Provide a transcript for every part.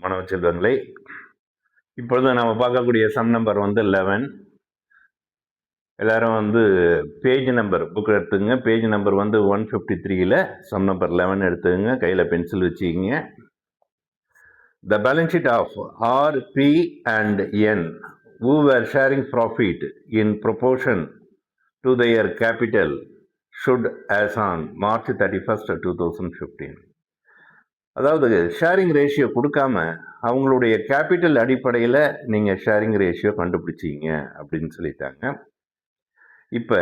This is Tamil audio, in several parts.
மாணவ செல்வங்களை, இப்பொழுது நம்ம பார்க்கக்கூடிய சம் நம்பர் வந்து 11. எல்லாரும் வந்து பேஜ் நம்பர் புக் எடுத்துங்க. பேஜ் நம்பர் வந்து 153ல சம் நம்பர் 11 எடுத்துங்க. கையில் பென்சில் வச்சுக்கிங்க. The balance sheet of R, P and N who were sharing profit in proportion to their capital should as on March 31st, 2015. அதாவது ஷேரிங் ரேஷியோ கொடுக்காம அவங்களுடைய கேபிட்டல் அடிப்படையில் நீங்கள் ஷேரிங் ரேஷியோ கண்டுபிடிச்சிங்க அப்படின்னு சொல்லிட்டாங்க. இப்போ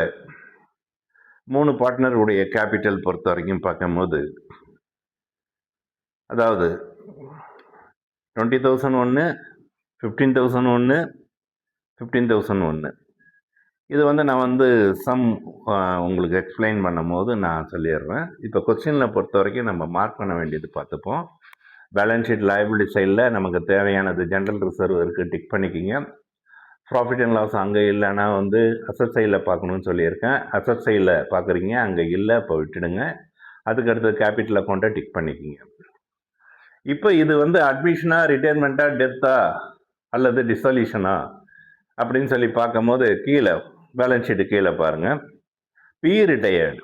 3 பார்ட்னருடைய கேபிட்டல் பொறுத்த வரைக்கும் பார்க்கும்போது, அதாவது 20,000 ஒன்று, 15,000 ஒன்று, 15,000 ஒன்று. இது வந்து நான் வந்து சம் உங்களுக்கு எக்ஸ்பிளைன் பண்ணும் போது நான் சொல்லிடுறேன். இப்போ கொஸ்டினில் பொறுத்த வரைக்கும் நம்ம மார்க் பண்ண வேண்டியது பார்த்துப்போம். பேலன்ஸ் ஷீட் லைபிலிட்டி சைடில் நமக்கு தேவையானது ஜென்ரல் ரிசர்வ் இருக்குது, டிக் பண்ணிக்கிங்க. ப்ராஃபிட் அண்ட் லாஸ் அங்கே இல்லைன்னா வந்து அசட் சைடில் பார்க்கணுன்னு சொல்லியிருக்கேன். அசட் சைடில் பார்க்குறீங்க, அங்கே இல்லை, இப்போ விட்டுடுங்க. அதுக்கு அடுத்து கேபிட்டல் அக்கௌண்ட்டை டிக் பண்ணிக்கிங்க. இப்போ இது வந்து அட்மிஷனா, ரிட்டையர்மெண்ட்டா, டெத்தா அல்லது டிசல்யூஷனா அப்படின்னு சொல்லி பார்க்கும்போது கீழே பேலன்ஸ் ஷீட்டு கீழே பாருங்கள், பி ரிட்டையர்டு.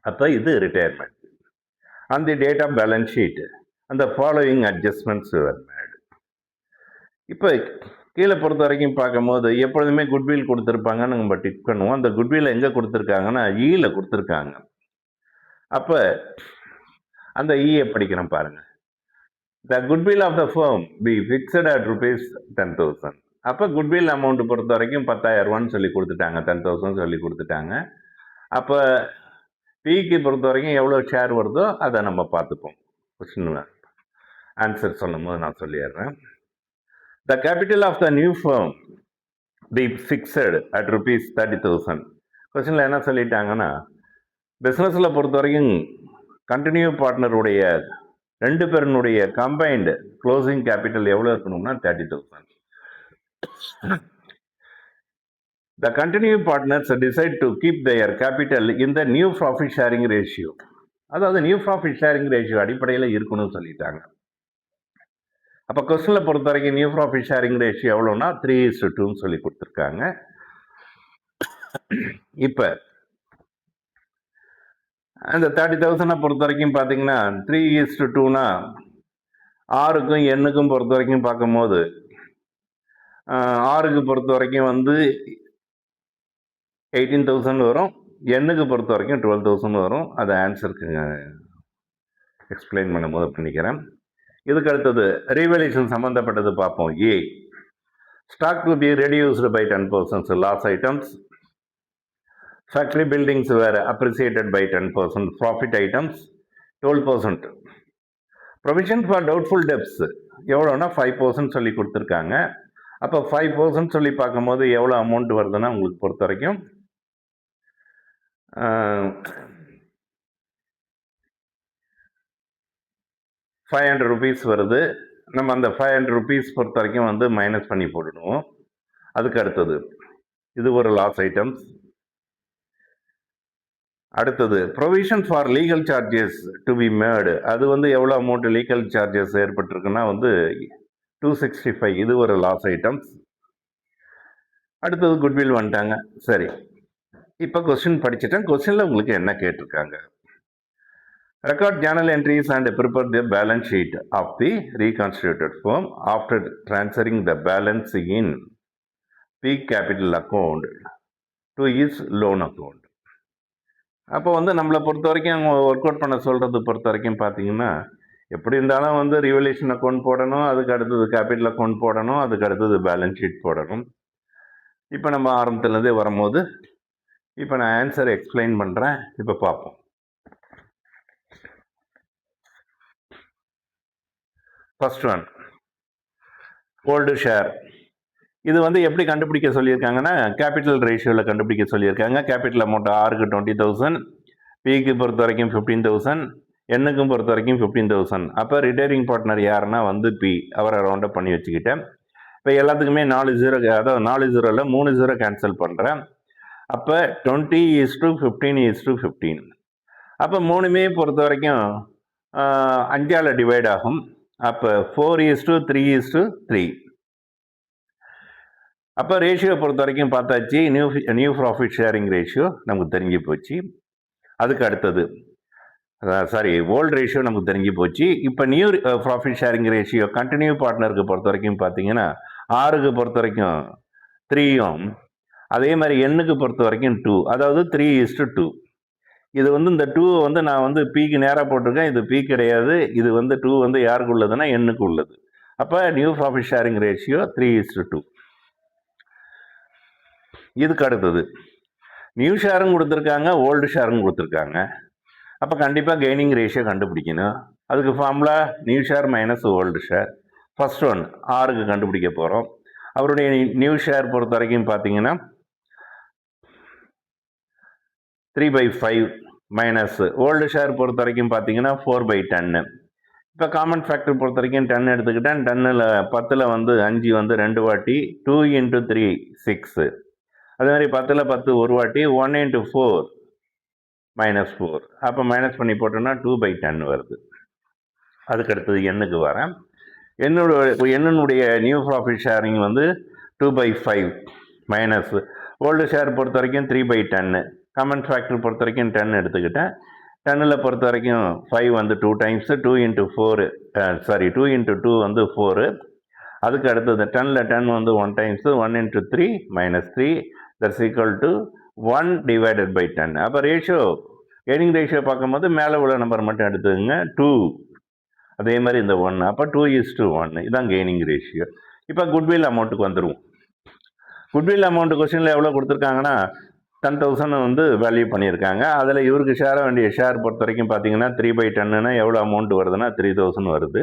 அப்போ இது retirement. On the date of balance sheet அந்த ஃபாலோயிங் அட்ஜஸ்ட்மெண்ட்ஸ் வேர் மேட். இப்போ கீழே பொறுத்த வரைக்கும் பார்க்கும்போது எப்பொழுதுமே குட்வில் கொடுத்துருப்பாங்கன்னு நம்ம டிக் பண்ணுவோம். அந்த குட்வில் எங்கே கொடுத்துருக்காங்கன்னா ஈல கொடுத்துருக்காங்க. அப்போ அந்த ஈயை படிக்கிறோம் பாருங்கள். The goodwill of the firm be fixed at rupees 10,000. அப்போ குட்வில் அமௌண்ட்டு பொறுத்த வரைக்கும் 10,000 ரூபான்னு சொல்லி கொடுத்துட்டாங்க, 10,000 சொல்லி கொடுத்துட்டாங்க. அப்போ பிக்கு பொறுத்த வரைக்கும் எவ்வளோ ஷேர் வருதோ அதை நம்ம பார்த்துப்போம். கொஸ்டின் ஆன்சர் சொல்லும் போது நான் சொல்லிடுறேன். The capital of the new firm be fixed at rupees 30,000. கொஸ்டினில் என்ன சொல்லிட்டாங்கன்னா, பிஸ்னஸில் பொறுத்த வரைக்கும் கண்டினியூ பார்ட்னருடைய 2 பேருனுடைய கம்பைன்டு க்ளோசிங் கேபிட்டல் எவ்வளோ இருக்கணும்னா 30,000. The continuing partners decide to keep their capital in the new profit sharing ratio. அதாவது நியூ ப்ராஃபிட் ஷேரிங் ரேஷியோ அடிப்படையில் இருக்கணும்னு சொல்லிட்டாங்க. அப்போ கொஸ்டினில் பொறுத்த வரைக்கும் நியூ ப்ராஃபிட் ஷேரிங் ரேஷியோ எவ்வளோன்னா 3:2ன்னு சொல்லி கொடுத்துருக்காங்க. இப்போ அந்த 30,000 பொறுத்த வரைக்கும் பார்த்தீங்கன்னா 3:2னா ஆறுக்கும் எண்ணுக்கும் பொறுத்த வரைக்கும் பார்க்கும்போது ஆறுக்கு பொறுத்த வரைக்கும் வந்து 18,000 வரும், எண்ணுக்கு பொறுத்த வரைக்கும் 12,000 வரும். அதை ஆன்சருக்கு எக்ஸ்பிளைன் பண்ணும்போது பண்ணிக்கிறேன். இதுக்கு அடுத்தது ரீவல்யூஷன் சம்மந்தப்பட்டது பார்ப்போம். A, stock to be reduced by 10%, loss items. Factory buildings வேறு appreciated by 10%, profit items 12%. Provision for doubtful debts எவ்வளோன்னா 5% சொல்லி கொடுத்துருக்காங்க. அப்போ 5% சொல்லி பார்க்கும்போது எவ்வளோ அமௌண்ட் வருதுன்னா உங்களுக்கு பொறுத்த வரைக்கும் 500 rupees வருது. நம்ம அந்த 500 rupees பொறுத்த வரைக்கும் வந்து மைனஸ் பண்ணி போட்டுடுவோம். அதுக்கு அடுத்தது இது ஒரு லாஸ் ஐட்டம்ஸ். அடுத்தது provision for legal charges to be மேடு, அது வந்து எவ்வளோ அமௌண்ட் லீகல் சார்ஜஸ் ஏற்பட்டிருக்குன்னா வந்து 265, இது ஒரு லாஸ் ஐட்டம்ஸ். அடுத்தது குட்வில் வந்துட்டாங்க. சரி, இப்போ கொஸ்டின் படிச்சுட்டேன். கொஸ்டினில் உங்களுக்கு என்ன கேட்டிருக்காங்க? Record journal entries and prepare the balance sheet of the reconstituted firm after transferring the balance in P capital account to his loan account. அப்போ வந்து நம்மளை பொறுத்த வரைக்கும் அவங்க ஒர்க் அவுட் பண்ண சொல்கிறது பொறுத்த வரைக்கும் பார்த்தீங்கன்னா, எப்படி இருந்தாலும் வந்து ரிவல்யூஷன் அக்கௌண்ட் போடணும், அதுக்கு அடுத்தது கேபிட்டல் அக்கௌண்ட் போடணும், அதுக்கு அடுத்தது பேலன்ஸ் ஷீட் போடணும். இப்போ நம்ம ஆரம்பத்துலேருந்தே வரும்போது இப்போ நான் ஆன்சரை எக்ஸ்பிளைன் பண்ணுறேன். இப்போ பார்ப்போம். First one old share. இது வந்து எப்படி கண்டுபிடிக்க சொல்லியிருக்காங்கன்னா கேபிட்டல் ரேஷியோவில் கண்டுபிடிக்க சொல்லியிருக்காங்க. கேபிட்டல் அமௌண்ட் ஆருக்கு 20,000, பிக்கு பொறுத்த வரைக்கும் 15,000, எண்ணுக்கும் பொறுத்த வரைக்கும் 15,000. அப்போ ரிட்டையரிங் பார்ட்னர் யாருன்னா வந்து பி, அவரை ரவுண்டப் பண்ணி வச்சுக்கிட்டேன். இப்போ எல்லாத்துக்குமே 4 0, அதாவது 4 0ல் 3 0 கேன்சல் பண்ணுறேன். அப்போ 20:15:15. அப்போ 3மே பொறுத்த வரைக்கும் 5ஆல் டிவைட் ஆகும். அப்போ 4:3:3. அப்போ ரேஷியோ பொறுத்த வரைக்கும் பார்த்தாச்சு, நியூ ப்ராஃபிட் ஷேரிங் ரேஷியோ நமக்கு தெரிஞ்சு போச்சு. அதுக்கு அடுத்தது ஓல்டு ரேஷியோ நமக்கு தெரிஞ்சு போச்சு. இப்போ new profit sharing ratio continue பார்ட்னருக்கு பொறுத்த வரைக்கும் பார்த்தீங்கன்னா ஆறுக்கு பொறுத்த வரைக்கும் 3யும், அதே மாதிரி எண்ணுக்கு பொறுத்த வரைக்கும் 2, அதாவது 3:2. இது இந்த 2 நான் பிக்கு நேராக போட்டிருக்கேன். இது பி கிடையாது. இது 2 யாருக்கு உள்ளதுன்னா எண்ணுக்கு உள்ளது. அப்போ நியூ ப்ராஃபிட் ஷேரிங் ரேஷியோ 3:2. இதுக்கு அடுத்தது நியூ ஷேரும் கொடுத்துருக்காங்க, ஓல்டு ஷேரும் கொடுத்துருக்காங்க. அப்போ கண்டிப்பாக கெய்னிங் ரேஷியோ கண்டுபிடிக்கணும். அதுக்கு formula new share minus old share. First one ஆறுக்கு கண்டுபிடிக்க போகிறோம். அவருடைய நியூ ஷேர் பொறுத்த வரைக்கும் பார்த்தீங்கன்னா 3/5 மைனஸ் ஓல்டு ஷேர் பொறுத்த வரைக்கும் பார்த்தீங்கன்னா 4/10. இப்போ காமன் ஃபேக்டர் பொறுத்த வரைக்கும் 10 எடுத்துக்கிட்டேன். 10ல் 10ல் 5 2 வாட்டி, 2 × 3 6. அதே மாதிரி 10ல் 10 ஒரு வாட்டி, 1 × 4 -4. அப்போ மைனஸ் பண்ணி போட்டோம்னா 2/10 வருது. அதுக்கு அடுத்தது எண்ணுக்கு வரேன். எண்ணுடைய new profit sharing 2/5 minus old share பொறுத்த வரைக்கும் 3/10. காமன் ஃபேக்டர் பொறுத்த வரைக்கும் 10 எடுத்துக்கிட்டேன். 10ல் பொறுத்த வரைக்கும் 5 2 டைம்ஸ், 2 × 4 2 × 2 4. அதுக்கு அடுத்தது 10ல் 10 1 டைம்ஸ், 1 × 3 -3. That's equal to 1/10. அப்போ ரேஷியோ கெய்னிங் ரேஷியோ பார்க்கும்போது மேலே உள்ள நம்பர் மட்டும் எடுத்துக்கோங்க, 2. அதே மாதிரி இந்த 1. அப்போ 2:1. இதுதான் கெய்னிங் ரேஷியோ. இப்போ குட்வில் அமௌண்ட்டுக்கு வந்துடுவோம். குட்வில் அமௌண்ட் கொஸ்டினில் எவ்வளோ கொடுத்துருக்காங்கன்னா 10,000 வேல்யூ பண்ணியிருக்காங்க. அதில் இவருக்கு ஷேர வேண்டிய ஷேர் பொறுத்த வரைக்கும் பார்த்தீங்கன்னா 3/10னா எவ்வளோ அமௌண்ட் வருதுன்னா 3,000 வருது.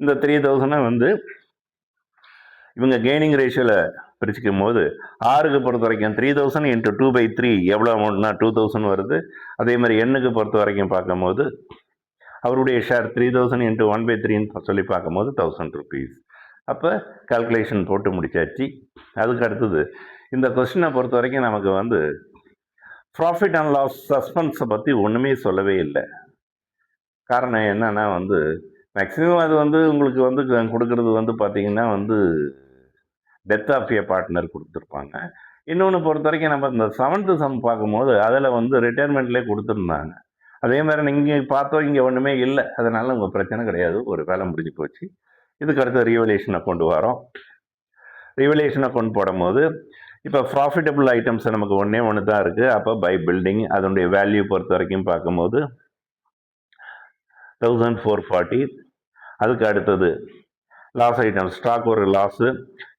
இந்த 3,000 இவங்க கெய்னிங் ரேஷியோவில் பிரிச்சுக்கும் போது ஆறுக்கு பொறுத்த வரைக்கும் 3,000 × 2/3 எவ்வளோ அமௌண்ட்னா 2,000 வருது. அதே மாதிரி எண்ணுக்கு பொறுத்த வரைக்கும் பார்க்கும்போது அவருடைய ஷேர் 3,000 × 1/3 சொல்லி பார்க்கும்போது 1,000 rupees. அப்போ கால்குலேஷன் போட்டு முடிச்சாச்சு. அதுக்கு அடுத்தது இந்த கொஸ்டினை பொறுத்த வரைக்கும் நமக்கு ப்ராஃபிட் அண்ட் லாஸ் சஸ்பென்ஸை பற்றி ஒன்றுமே சொல்லவே இல்லை. காரணம் என்னன்னா மேக்ஸிமம் அது உங்களுக்கு கொடுக்கறது பார்த்தீங்கன்னா டெத் ஆஃப் ஏ பார்ட்னர் கொடுத்துருப்பாங்க. இன்னொன்று பொறுத்த வரைக்கும் நம்ம இந்த 7th சம் பார்க்கும்போது அதில் ரிட்டையர்மெண்ட்லேயே கொடுத்துருந்தாங்க. அதே மாதிரி நீங்கள் பார்த்தோம் இங்கே ஒன்றுமே இல்லை. அதனால உங்கள் பிரச்சனை கிடையாது, ஒரு வேலை முடிஞ்சு போச்சு. இதுக்கு அடுத்த ரிவலேஷன் அக்கௌண்ட் வரோம். ரிவலேஷன் அக்கௌண்ட் போடும்போது இப்போ ப்ராஃபிட்டபிள் ஐட்டம்ஸ் நமக்கு ஒன்று தான் இருக்குது. அப்போ பை பில்டிங் அதனுடைய வேல்யூ பொறுத்த வரைக்கும் பார்க்கும்போது 1,440. அதுக்கு அடுத்தது லாஸ் ஐட்டம் ஸ்டாக் ஒரு loss.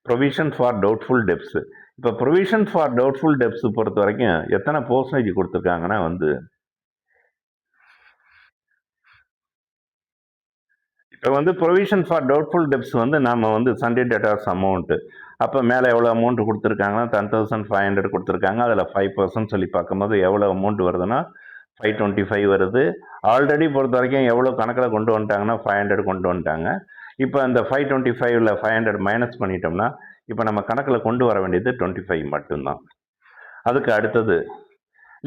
Provision for doubtful debts. இப்போ ப்ரொவிஷன் ஃபார் டவுட்ஃபுல் டெப்ஸ் பொறுத்த வரைக்கும் எத்தனை % கொடுத்துருக்காங்கன்னா இப்போ ப்ரொவிஷன் ஃபார் டவுட்ஃபுல் டெப்ஸ் நம்ம சண்டே டேட்டாஸ் அமௌண்ட்டு. அப்போ மேலே எவ்வளோ அமௌண்ட் கொடுத்துருக்காங்கன்னா 10,500 கொடுத்துருக்காங்க. அதில் 5% சொல்லி பார்க்கும்போது எவ்வளோ அமௌண்ட் வருதுன்னா 525 வருது. ஆல்ரெடி பொறுத்த வரைக்கும் எவ்வளோ கணக்கில் கொண்டு வந்துட்டாங்கன்னா 500 கொண்டு வந்துட்டாங்க. இப்போ அந்த 525ல் 500 மைனஸ் பண்ணிட்டோம்னா இப்போ நம்ம கணக்கில் கொண்டு வர வேண்டியது 25 மட்டும்தான். அதுக்கு அடுத்தது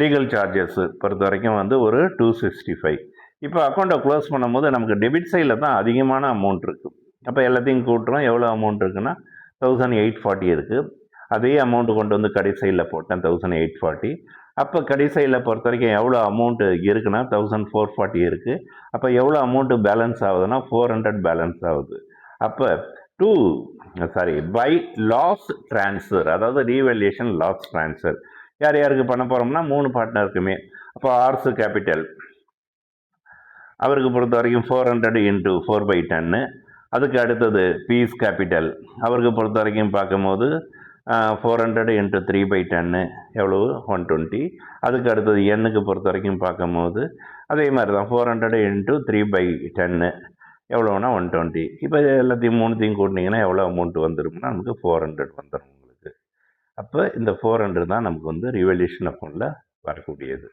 லீகல் சார்ஜஸ் பொறுத்த வரைக்கும் ஒரு 265. இப்போ அக்கௌண்ட்டை க்ளோஸ் பண்ணும்போது நமக்கு டெபிட் சைடில் தான் அதிகமான அமௌண்ட் இருக்குது. அப்போ எல்லாத்தையும் கூட்டுறோம். எவ்வளோ அமௌண்ட் இருக்குன்னா 1,840 இருக்குது. அதே அமௌண்ட்டு கொண்டு கடை சைடில் போட்டேன் 1,840. அப்போ கடை சைடில் பொறுத்த வரைக்கும் எவ்வளோ அமௌண்ட்டு இருக்குன்னா 1,440 இருக்குது. அப்போ எவ்வளோ அமௌண்ட்டு பேலன்ஸ் ஆகுதுன்னா 400 பேலன்ஸ் ஆகுது. அப்போ பை லாஸ் ட்ரான்ஸ்ஃபர், அதாவது ரீவேல்யூஷன் லாஸ் ட்ரான்ஸ்ஃபர் யார் யாருக்கு பண்ண போகிறோம்னா 3 பார்ட்னருக்குமே. அப்போ ஆர்ஸ் கேபிட்டல் அவருக்கு பொறுத்த வரைக்கும் 400 × 4/10. அதுக்கு அடுத்தது பீஸ் கேபிட்டல் அவருக்கு பொறுத்த வரைக்கும் பார்க்கும்போது 400 × 3/10 எவ்வளவு 120. அதுக்கு அடுத்தது எண்ணுக்கு பொறுத்த வரைக்கும் பார்க்கும்போது அதே மாதிரி தான் 400 × 3/10 எவ்வளோனா 120. இப்போ எல்லாத்தையும் 3த்தையும் கூட்டினீங்கன்னா எவ்வளோ அமௌண்ட் வந்துரும்னா நமக்கு 400 வந்துடும் உங்களுக்கு. அப்போ இந்த 400 தான் நமக்கு ரிவல்யூஷன் அக்கௌண்ட்டில் வரக்கூடியது.